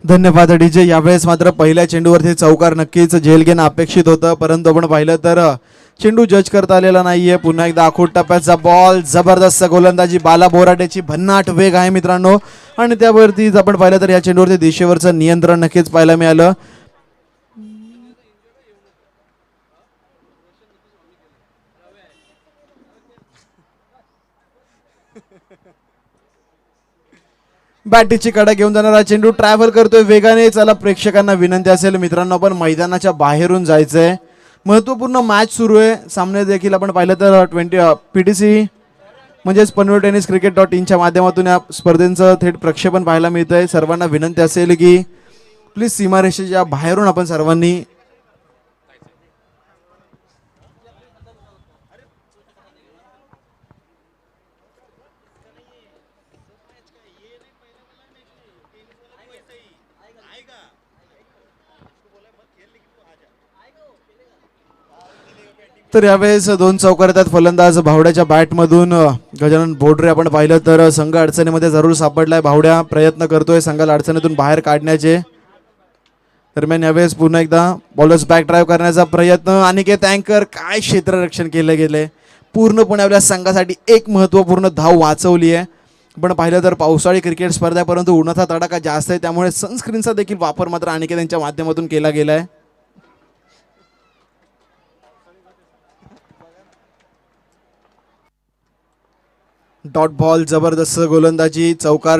धन्यवाद डीजे. यावेळेस मात्र पहिल्या चेंडूवरती चौकार नक्कीच झेल घेणं अपेक्षित होतं, परंतु आपण पाहिलं तर चेंडू जज करता आलेला नाहीये. पुन्हा एकदा आखूड टप्प्याचा बॉल. जबरदस्त गोलंदाजी. बाला बोराटेची भन्नाट वेग आहे मित्रांनो, आणि त्यावरती आपण पाहिलं तर या चेंडूवरती दिशेवरचं नियंत्रण नक्कीच पाहायला मिळालं. बॅटीची कडा घेऊन जाणारा चेंडू ट्रॅव्हल करतोय वेगाने. चला प्रेक्षकांना विनंती असेल मित्रांनो, आपण मैदानाच्या बाहेरून जायचंय. महत्वपूर्ण मॅच सुरू आहे. सामने देखील आपण पाहिलं तर PTC म्हणजेच पनवेल टेनिस cricket.in माध्यमातून या स्पर्धेचं थेट प्रक्षेपण पाहायला मिळतंय. सर्वांना विनंती असेल की प्लीज सीमारेषेच्या बाहेरून आपण सर्वांनी तर यावेळेस 2 चौकार येतात. फलंदाज भावड्याच्या बॅटमधून गजानन बोडरे. आपण पाहिलं तर संघ अडचणीमध्ये जरूर सापडलाय. भावड्या प्रयत्न करतोय संघाला अडचणीतून बाहेर काढण्याचे. दरम्यान यावेळेस पुन्हा एकदा बॉलर्स बॅक ड्राईव्ह करण्याचा प्रयत्न. अनिकेत अँकर काय क्षेत्ररक्षण केलं गेलंय. पूर्णपणे आपल्या संघासाठी एक महत्त्वपूर्ण धाव वाचवली आहे. पण पाहिलं तर पावसाळी क्रिकेट स्पर्धा आहे, परंतु उन्हाचा तडाखा जास्त आहे, त्यामुळे सनस्क्रीनचा देखील वापर मात्र अनिकेत यांच्या माध्यमातून केला गेला आहे. Dot ball. जबरदस्त गोलंदाजी. चौकार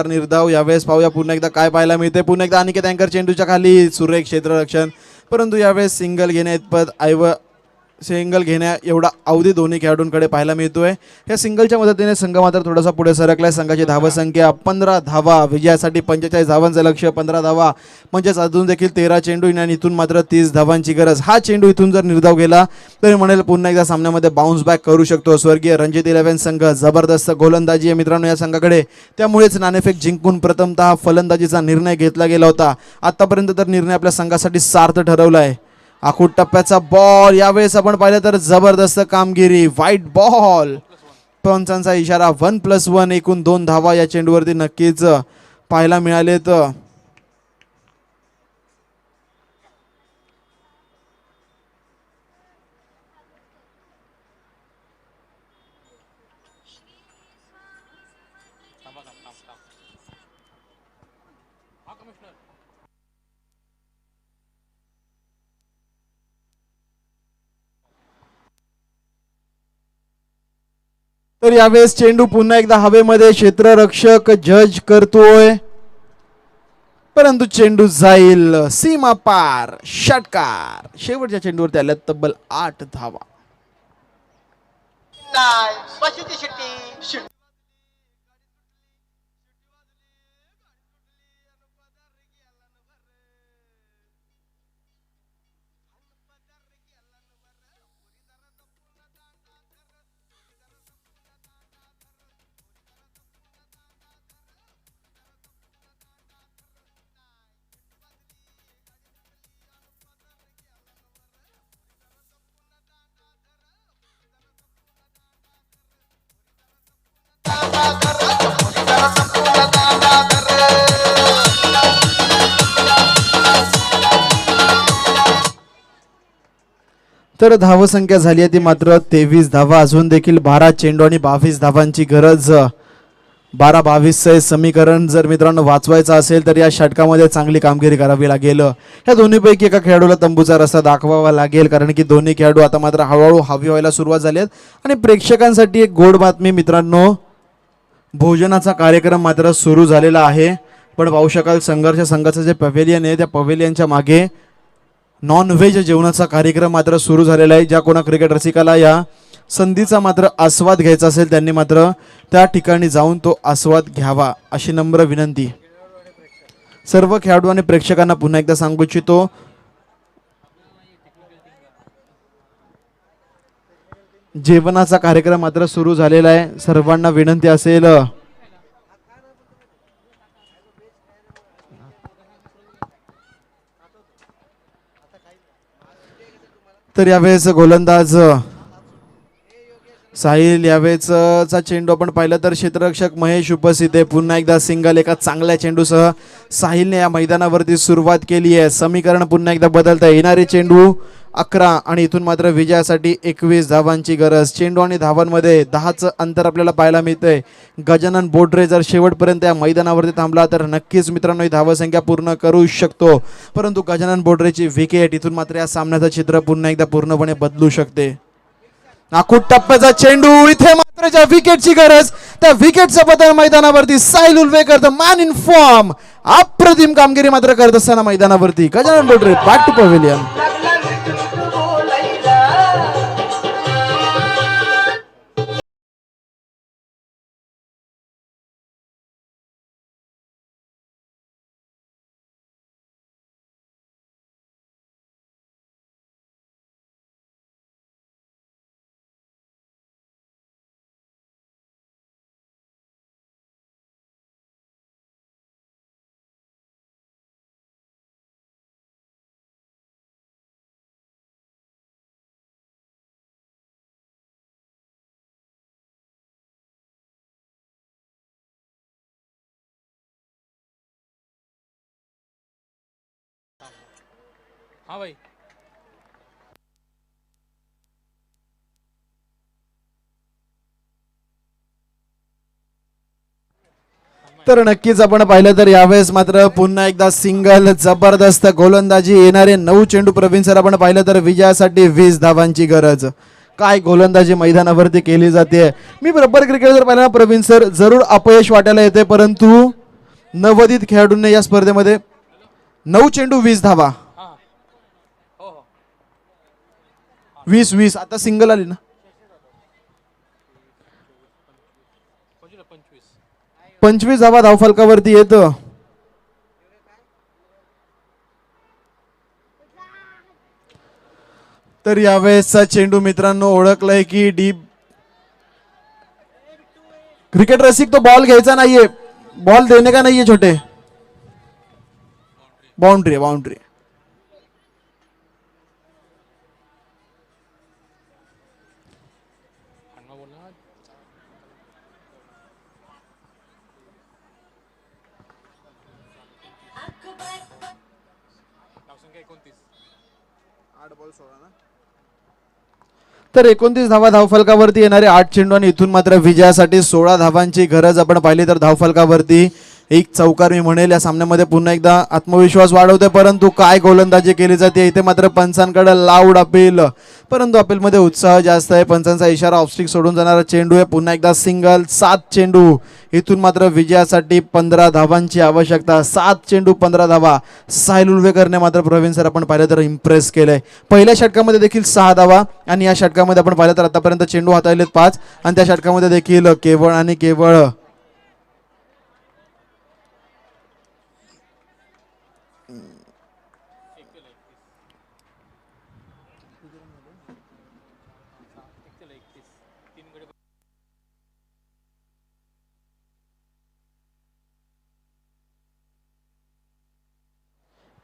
निर्धाव. यावेळेस पाहूया पुन्हा एकदा काय पाहायला मिळते. पुन्हा एकदा अनिकेत अँकर चेंडूच्या खाली. सुरेख क्षेत्ररक्षण, परंतु यावेळेस सिंगल घेण्या एवढा अवधी दोन्ही खेळाडूंकडे पाहायला मिळतोय. या सिंगलच्या मदतीने संघ मात्र थोडासा पुढे सरकलाय. संघाची धावसंख्या 15 धावा. विजयासाठी 45 धावांचं लक्ष्य. 15 धावा म्हणजेच अजून देखील 13 चेंडू आणि इथून मात्र 30 धावांची गरज. हा चेंडू इथून जर निर्धाव गेला तरी म्हणेल पुन्हा एकदा सामन्यामध्ये बाउन्स बॅक करू शकतो स्वर्गीय रणजित 11 संघ. जबरदस्त गोलंदाजी आहे मित्रांनो या संघाकडे. त्यामुळेच नाणेफेक जिंकून प्रथमतः फलंदाजीचा निर्णय घेतला गेला होता. आतापर्यंत तर निर्णय आपल्या संघासाठी सार्थ ठरवला आहे. आखूड टप्प्याचा बॉल. यावेळेस आपण पाहिलं तर जबरदस्त कामगिरी. White ball. पंचांचा इशारा. 1+1. एकूण 2 धावा या चेंडूवरती नक्कीच पाहायला मिळालेत. तर यावेळेस चेंडू पुन्हा एकदा हवेमध्ये. क्षेत्ररक्षक जज करतोय, परंतु चेंडू जाईल सीमा पार. षटकार. शेवटच्या चेंडूवरती आल्या तब्बल 8 धावा. तर धावसंख्या झाली आहे ती मात्र 23 धावा. अजून देखील 12 चेंडू आणि 22 धावांची गरज 12-22 हे समीकरण जर मित्रांनो वाचवायचं असेल तर या षटकामध्ये चांगली कामगिरी करावी लागेल. ह्या दोन्हीपैकी एका खेळाडूला तंबूचा रस्ता दाखवावा लागेल, कारण की दोन्ही खेळाडू आता मात्र हळूहळू हवी व्हायला सुरुवात झाली आहेत. आणि प्रेक्षकांसाठी एक गोड बातमी मित्रांनो, भोजनाचा कार्यक्रम मात्र सुरू झालेला आहे. पण पाहू शकाल संघर्ष संघाचं जे पवेलियन आहे त्या पवेलियनच्या मागे नॉनव्हेज जेवणाचा कार्यक्रम मात्र सुरू झालेला आहे. ज्या कोणा क्रिकेट रसिकाला या संधीचा मात्र आस्वाद घ्यायचा असेल त्यांनी मात्र त्या ठिकाणी जाऊन तो आस्वाद घ्यावा अशी नम्र विनंती. सर्व खेळाडू आणि प्रेक्षकांना पुन्हा एकदा सांगू इच्छितो, जेवणाचा कार्यक्रम मात्र सुरू झालेला आहे. सर्वांना विनंती असेल तर यावेळेस गोलंदाज साहिल, यावेळेसचा चेंडू आपण पाहिलं तर क्षेत्ररक्षक महेश उपस्थित आहे. पुन्हा एकदा सिंगल एका चांगल्या चेंडूसह साहिलने या मैदानावरती सुरुवात केली आहे. समीकरण पुन्हा एकदा बदलता येणारे चेंडू 11 आणि इथून मात्र विजयासाठी 21 धावांची गरज. चेंडू आणि धावांमध्ये 10चं अंतर आपल्याला पाहायला मिळतंय. गजानन बोडरे जर शेवटपर्यंत या मैदानावरती थांबला तर नक्कीच मित्रांनो ही धावसंख्या पूर्ण करू शकतो, परंतु गजानन बोडरेची विकेट इथून मात्र या सामन्याचं चित्र पुन्हा एकदा पूर्णपणे बदलू शकते. नाकूट टप्प्याचा चेंडू, इथे मात्र ज्या विकेटची गरज त्या विकेटचा बदल मैदानावरती Sahil Ulvekar the man in form अप्रतिम कामगिरी मात्र करत असताना मैदानावरती Gajanan Bodre back to pavilion. हाँ भाई. तर नक्कीच आपण पाहिलं तर यावेळेस मात्र पुन्हा एकदा सिंगल, जबरदस्त गोलंदाजी, येणारे 9 चेंडू. प्रवीण सर आपण पाहिलं तर विजयासाठी 20 धावांची गरज. काय गोलंदाजी मैदानावरती केली जाते. मी रबर क्रिकेट जर पाहिलं ना प्रवीण सर, जरूर अपयश वाटायला येते, परंतु नवोदित खेळाडूंनी या स्पर्धेमध्ये 9 चेंडू 20 धावा. 20 आता सिंगल आली ना. 25 धावा धावफलकावरती येतं. तर यावेळेसचा चेंडू मित्रांनो ओळखलंय की डीप. क्रिकेट रसिक तो बॉल घ्यायचा नाहीये, बॉल देणे का नाहीये छोटे. Boundary boundary. तर 29 धावा धावफलकावरती येणारे 8 चेंडू आणि इथून मात्र विजयासाठी 16 धावांची गरज. आपण पाहिली तर धावफलकावरती एक चौकार मी म्हणेल या सामन्यामध्ये पुन्हा एकदा आत्मविश्वास वाढवते, परंतु काय गोलंदाजी केली जाते. इथे मात्र पंचांकडे लाऊड अपील, परंतु अपीलमध्ये उत्साह जास्त आहे. पंचांचा इशारा ऑफस्टिक सोडून जाणारा चेंडू आहे. पुन्हा एकदा सिंगल. 7 चेंडू, इथून मात्र विजयासाठी 15 धावांची आवश्यकता. 7 चेंडू 15 धावा. साहिल उल्वेकरने मात्र प्रवीण सर आपण पाहिलं तर इम्प्रेस केलंय. पहिल्या षटकामध्ये देखील 6 धावा आणि या षटकामध्ये आपण पाहिलं तर आतापर्यंत चेंडू हाताळलेत 5 आणि त्या षटकामध्ये देखील केवळ आणि केवळ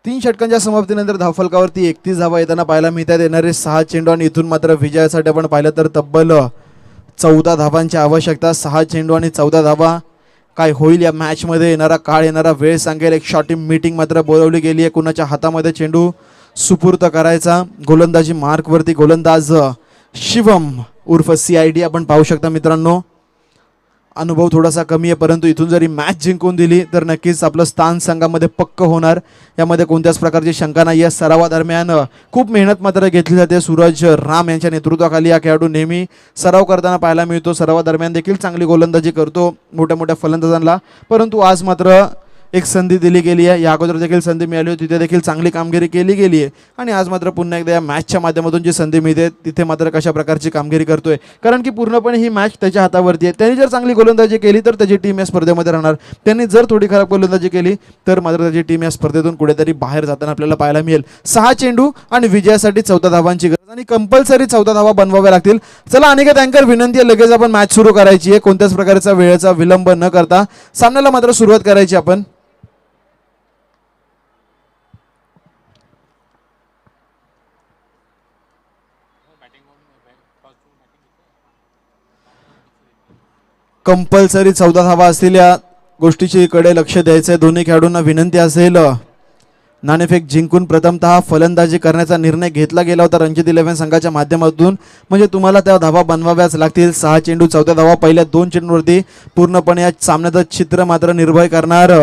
तीन षटकांच्या समाप्तीनंतर धावफलकावरती 31 धावा येताना पाहायला मिळतात. येणारे 6 चेंडू आणि इथून मात्र विजयासाठी आपण पाहिलं तर तब्बल 14 धावांची आवश्यकता. 6 चेंडू आणि 14 धावा. काय होईल या मॅचमध्ये, येणारा काळ येणारा वेळ सांगेल. एक शॉर्टी मीटिंग मात्र बोलवली गेली आहे. कुणाच्या हातामध्ये चेंडू सुपूर्त करायचा. गोलंदाजी मार्कवरती गोलंदाज शिवम उर्फ CID आपण पाहू शकता मित्रांनो. अनुभव थोडासा कमी आहे, परंतु इथून जरी मॅच जिंकून दिली तर नक्कीच आपलं स्थान संघामध्ये पक्क होणार, यामध्ये कोणत्याच प्रकारची शंका नाही. या सरावादरम्यान खूप मेहनत मात्र घेतली जाते. सूरज राम यांच्या नेतृत्वाखाली हा खेळाडू नेहमी सराव करताना पाहायला मिळतो. सरावादरम्यान देखील चांगली गोलंदाजी करतो मोठ्या मोठ्या फलंदाजांना, परंतु आज मात्र एक संधी दिली गेली आहे. या अगोदर देखील संधी मिळाली होती, तिथे देखील चांगली कामगिरी केली गेली आहे आणि आज मात्र पुन्हा एकदा या मॅचच्या माध्यमातून जी संधी मिळते तिथे मात्र कशा प्रकारची कामगिरी करतोय, कारण की पूर्णपणे ही मॅच त्याच्या हातावरती आहे. त्यांनी जर चांगली गोलंदाजी केली तर त्याची टीम या स्पर्धेमध्ये राहणार, त्यांनी जर थोडी खराब गोलंदाजी केली तर मात्र त्याची टीम या स्पर्धेतून कुठेतरी बाहेर जाताना आपल्याला पाहायला मिळेल. 6 चेंडू आणि विजयासाठी 14 धावांची गरज आणि कंपल्सरी 14 धावा बनवाव्या लागतील. चला अनिकेत अँकर, विनंती आहे, लगेच आपण मॅच सुरू करायची आहे. कोणत्याच प्रकारचा वेळेचा विलंब न करता सामन्याला मात्र सुरुवात करायची आपण. कंपल्सरी 14 धावा असतील, या गोष्टीची कडे लक्ष द्यायचं. दोन्ही खेळाडूंना विनंती असेल, नाणेफेक जिंकून प्रथमतः फलंदाजी करण्याचा निर्णय घेतला गेला होता रणजित 11 संघाच्या माध्यमातून, म्हणजे तुम्हाला त्या धावा बनवाव्याच लागतील. 6 चेंडू 14 धावा. पहिल्या 2 चेंडूवरती पूर्णपणे या सामन्याचं चित्र मात्र निर्भय करणार.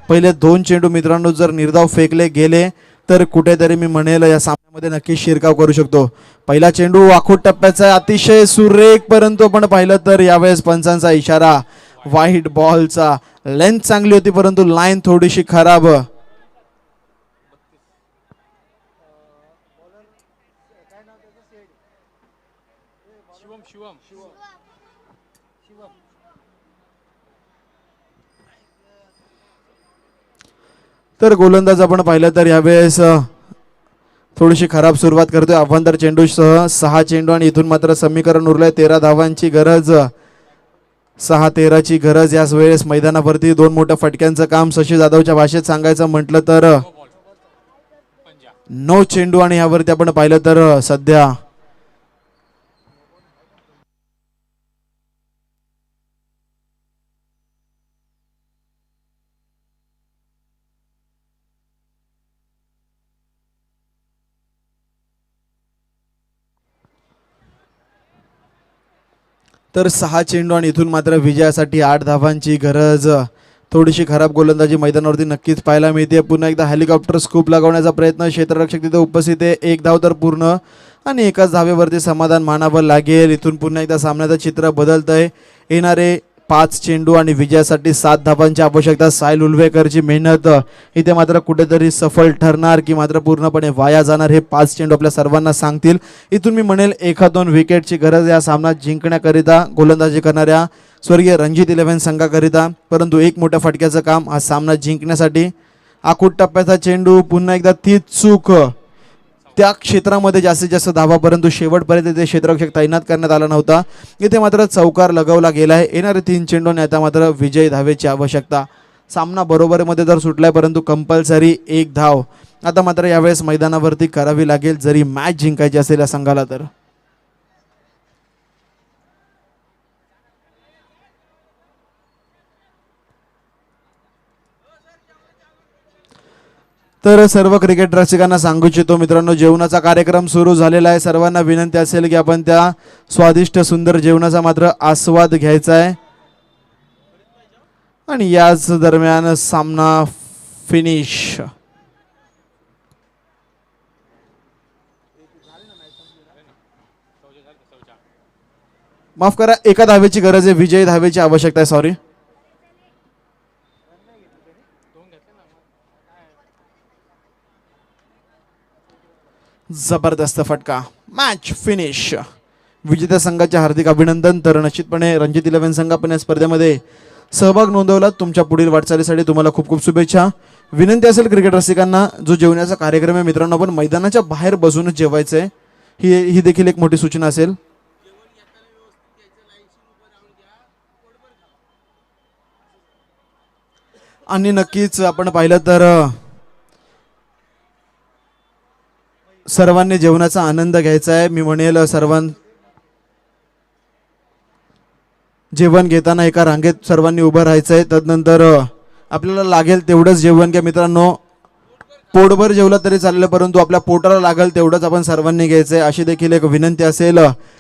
पहिले 2 चेंडू मित्रांनो जर निर्धाव फेकले गेले तर कुठेतरी मी म्हणेल या सामन्यामध्ये नक्की शिरकाव करू शकतो. पहिला चेंडू आखूड टप्प्याचा अतिशय सुरेख, परंतु आपण पाहिलं तर यावेळेस पंचांचा इशारा वाईट बॉलचा. लेंथ चांगली होती परंतु लाईन थोडीशी खराब. तर गोलंदाज आपण पाहिलं तर यावेळेस थोडीशी खराब सुरुवात करतोय. अवांतर चेंडूसह 6 चेंडू आणि इथून मात्र समीकरण उरलंय 13 धावांची गरज. 6-13ची गरज याच वेळेस मैदानावरती. 2 मोठ्या फटक्यांचं काम शशी जाधवच्या भाषेत सांगायचं म्हटलं तर 9 चेंडू आणि यावरती आपण पाहिलं तर सध्या तर 6 चेंडू आणि इथून मात्र विजयासाठी 8 धावांची गरज. थोडीशी खराब गोलंदाजी मैदानावरती नक्कीच पाहायला मिळते. पुन्हा एकदा हेलिकॉप्टर स्कूप लागवण्याचा प्रयत्न, क्षेत्ररक्षक तिथे उपस्थित आहे. 1 धाव तर पूर्ण आणि एकाच धावेवरती समाधान मानावं लागेल. इथून पुन्हा एकदा सामन्याचं चित्र बदलतंय. येणारे 5 चेंडू आणि विजयासाठी 7 धावांची आवश्यकता. साहिल उल्वेकरची मेहनत इथे मात्र कुठेतरी सफल ठरणार की मात्र पूर्णपणे वाया जाणार हे 5 चेंडू आपल्या सर्वांना सांगतील. इथून मी म्हणेल 1-2 विकेटची गरज या सामना जिंकण्याकरिता गोलंदाजी करणाऱ्या स्वर्गीय रणजित 11 संघाकरिता, परंतु एक मोठ्या फटक्याचं काम हा सामना जिंकण्यासाठी. आखूड टप्प्याचा चेंडू, पुन्हा एकदा तीच चूक. त्या क्षेत्रामध्ये जास्तीत जास्त धावा, परंतु शेवटपर्यंत ते क्षेत्ररक्षक तैनात करण्यात आला नव्हता. इथे मात्र चौकार लगवला गेला आहे. येणारे 3 चेंडू आणि आता मात्र विजयी धावेची आवश्यकता. सामना बरोबरीमध्ये जर सुटलाय परंतु कंपल्सरी 1 धाव आता मात्र यावेळेस मैदानावरती करावी लागेल जरी मॅच जिंकायची असेल या संघाला. तर सर्व क्रिकेट रसिकांना सांगू इच्छितो मित्रांनो, जेवणाचा कार्यक्रम सुरू झालेला आहे. सर्वांना विनंती असेल की आपण त्या स्वादिष्ट सुंदर जेवणाचा मात्र आस्वाद घ्यायचा आहे आणि याच दरम्यान सामना फिनिश. माफ करा, 1 धावेची गरज आहे, विजयी धावेची आवश्यकता आहे. सॉरी. जबरदस्त फटका. Match finish. विजेत्या संघाचे हार्दिक अभिनंदन. तर निश्चितपणे रणजित 11 संघ आपण या स्पर्धेमध्ये सहभाग नोंदवला. तुमच्या पुढील वाटचालीसाठी तुम्हाला खूप खूप शुभेच्छा. विनंती असेल क्रिकेट रसिकांना, जो जेवण्याचा कार्यक्रम आहे मित्रांनो आपण मैदानाच्या बाहेर बसूनच जेवायचं आहे, ही देखील एक मोठी सूचना असेल. आणि नक्कीच आपण पाहिलं तर सर्वांनी जेवणाचा आनंद घ्यायचा आहे. मी म्हणेल जेवण घेताना एका रांगेत सर्वांनी उभं राहायचं आहे. तदनंतर आपल्याला लागेल तेवढंच जेवण घ्या मित्रांनो. पोटभर जेवलं तरी चालेल, परंतु आपल्या पोटाला लागेल तेवढंच आपण सर्वांनी घ्यायचं आहे, अशी देखील एक विनंती असेल.